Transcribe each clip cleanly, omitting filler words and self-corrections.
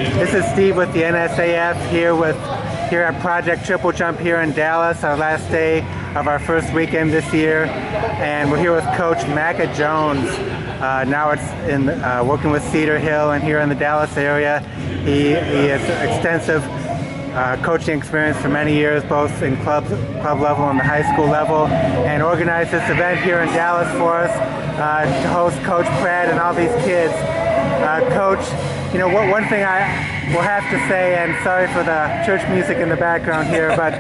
This is Steve with the NSAF here at Project Triple Jump here in Dallas, our last day of our first weekend this year, and we're here with Coach Macka Jones. Now it's in working with Cedar Hill and here in the Dallas area. He has extensive coaching experience for many years, both in club level and the high school level, and organized this event here in Dallas for us to host Coach Pratt and all these kids. Coach, you know, one thing I will have to say, and sorry for the church music in the background here, but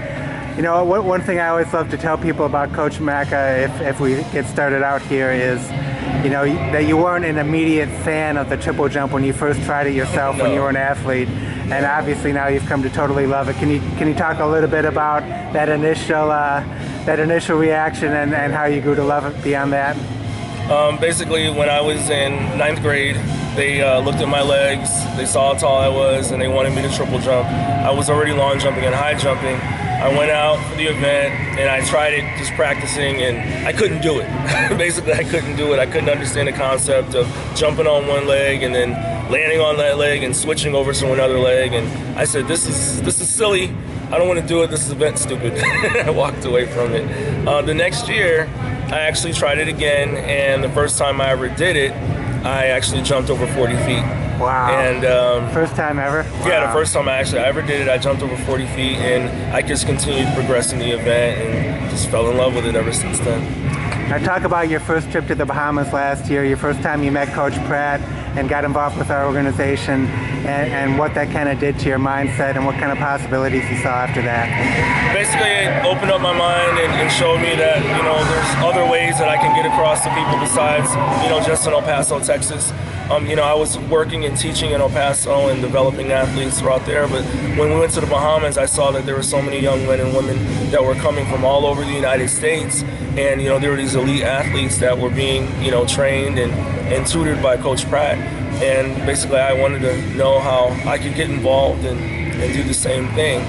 you know, one thing I always love to tell people about Coach Macka, if we get started out here, is, you know, that you weren't an immediate fan of the triple jump when you first tried it yourself when you were an athlete, and obviously now you've come to totally love it. Can you talk a little bit about that initial reaction and how you grew to love it beyond that? Basically, when I was in 9th grade, they looked at my legs, they saw how tall I was, and they wanted me to triple jump. I was already long jumping and high jumping. I went out for the event and I tried it just practicing, and I couldn't do it. Basically, I couldn't do it. I couldn't understand the concept of jumping on one leg and then landing on that leg and switching over to another leg. And I said, this is silly. I don't want to do it. This is event stupid. I walked away from it. The next year, I actually tried it again, and the first time I ever did it, I actually jumped over 40 feet. Wow. And first time ever? Yeah, wow. The first time I ever did it, I jumped over 40 feet, and I just continued progressing the event and just fell in love with it ever since then. Now talk about your first trip to the Bahamas last year, your first time you met Coach Pratt and got involved with our organization, and what that kind of did to your mindset and what kind of possibilities you saw after that. Basically, it opened up my mind and showed me that, you know, there's other ways that I can get across to people besides, you know, just in El Paso, Texas. You know, I was working and teaching in El Paso and developing athletes throughout there, but when we went to the Bahamas, I saw that there were so many young men and women that were coming from all over the United States, and, you know, there were these elite athletes that were being, you know, trained and tutored by Coach Pratt, and basically I wanted to know how I could get involved and do the same thing,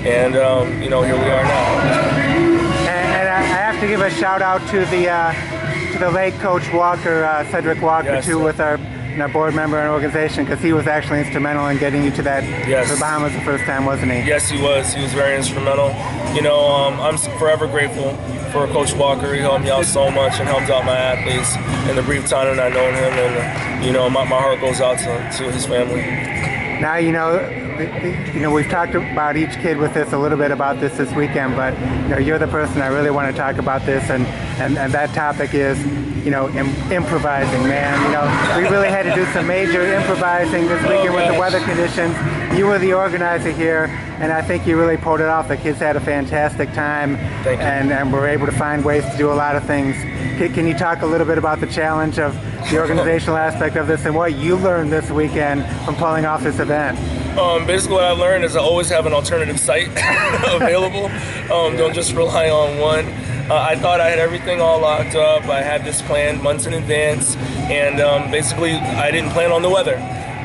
and, you know, here we are now. And I have to give a shout out to the late Coach Walker, Cedric Walker, yes, too, with our board member and organization, because he was actually instrumental in getting you to that, yes, the Bahamas the first time, wasn't he? Yes, he was. He was very instrumental. You know, I'm forever grateful for Coach Walker. He helped me out so much and helped out my athletes in the brief time that I've known him, and you know, my heart goes out to his family. Now, you know, we've talked about each kid with this a little bit about this weekend, but you know, you're the person I really want to talk about this, and that topic is, you know, improvising, man. You know, we really had to do some major improvising this weekend with the weather conditions. You were the organizer here, and I think you really pulled it off. The kids had a fantastic time, and were able to find ways to do a lot of things. Can you talk a little bit about the challenge of the organizational aspect of this and what you learned this weekend from pulling off this event? Basically what I learned is I always have an alternative site available. Don't just rely on one. I thought I had everything all locked up. I had this planned months in advance, and basically I didn't plan on the weather.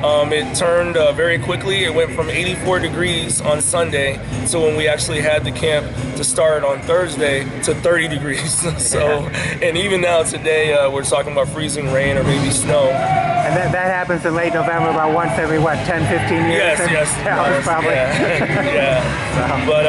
It turned very quickly. It went from 84 degrees on Sunday to when we actually had the camp to start on Thursday to 30 degrees. So, and even now today we're talking about freezing rain or maybe snow. And that happens in late November about once every, what, 10, 15 years? Yes. Probably. Yeah. So, but,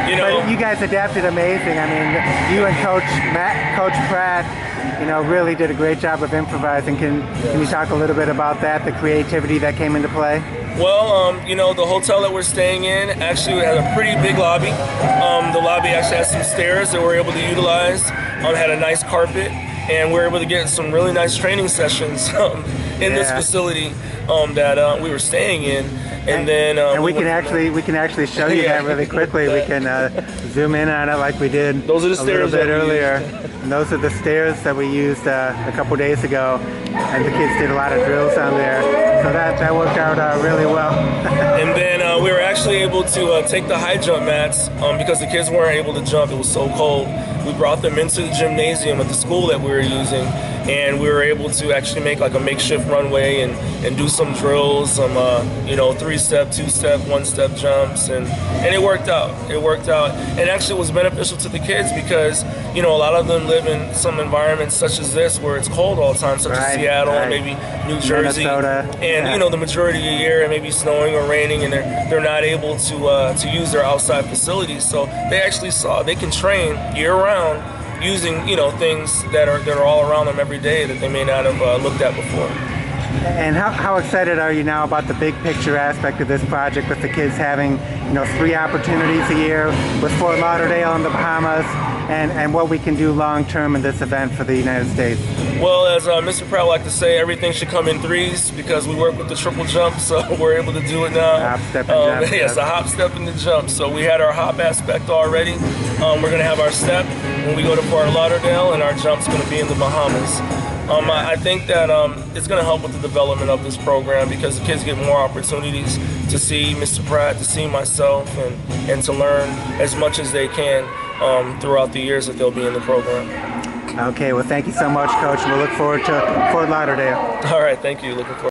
you know. But you guys adapted amazing. I mean, you and Coach Pratt, you know, really did a great job of improvising. Can you talk a little bit about that, the creativity that came into play? Well, you know, the hotel that we're staying in actually had a pretty big lobby. The lobby actually has some stairs that we're able to utilize. Had a nice carpet, and we're able to get some really nice training sessions in this facility that we were staying in. And then we can actually show you that really quickly. We can zoom in on it like we did those are the stairs a little bit earlier. And those are the stairs that we used a couple days ago, and the kids did a lot of drills on there. So that worked out really well. And then we were actually able to take the high jump mats because the kids weren't able to jump. It was so cold. We brought them into the gymnasium at the school that we were using, and we were able to actually make like a makeshift runway and do some drills, some 3-step, 2-step, 1-step jumps, and it worked out. It worked out, and actually was beneficial to the kids because a lot of them live in some environments such as this where it's cold all the time, such as Seattle and maybe New Jersey, Minnesota. and the majority of the year it may be snowing or raining, and they're not able to use their outside facilities. So they actually saw they can train year round using things that are all around them every day that they may not have looked at before. And how excited are you now about the big picture aspect of this project, with the kids having 3 opportunities a year with Fort Lauderdale and the Bahamas, and what we can do long term in this event for the United States? Well, as Mr. Pratt like to say, everything should come in 3s because we work with the triple jump, so we're able to do it now. Hop, step, and jump. Yes, a hop, step, and the jump. So we had our hop aspect already. We're going to have our step when we go to Fort Lauderdale, and our jump's going to be in the Bahamas. I think that it's going to help with the development of this program because the kids get more opportunities to see Mr. Pratt, to see myself, and to learn as much as they can throughout the years that they'll be in the program. Okay, well, thank you so much, Coach. We'll look forward to Fort Lauderdale. All right, thank you. Looking forward.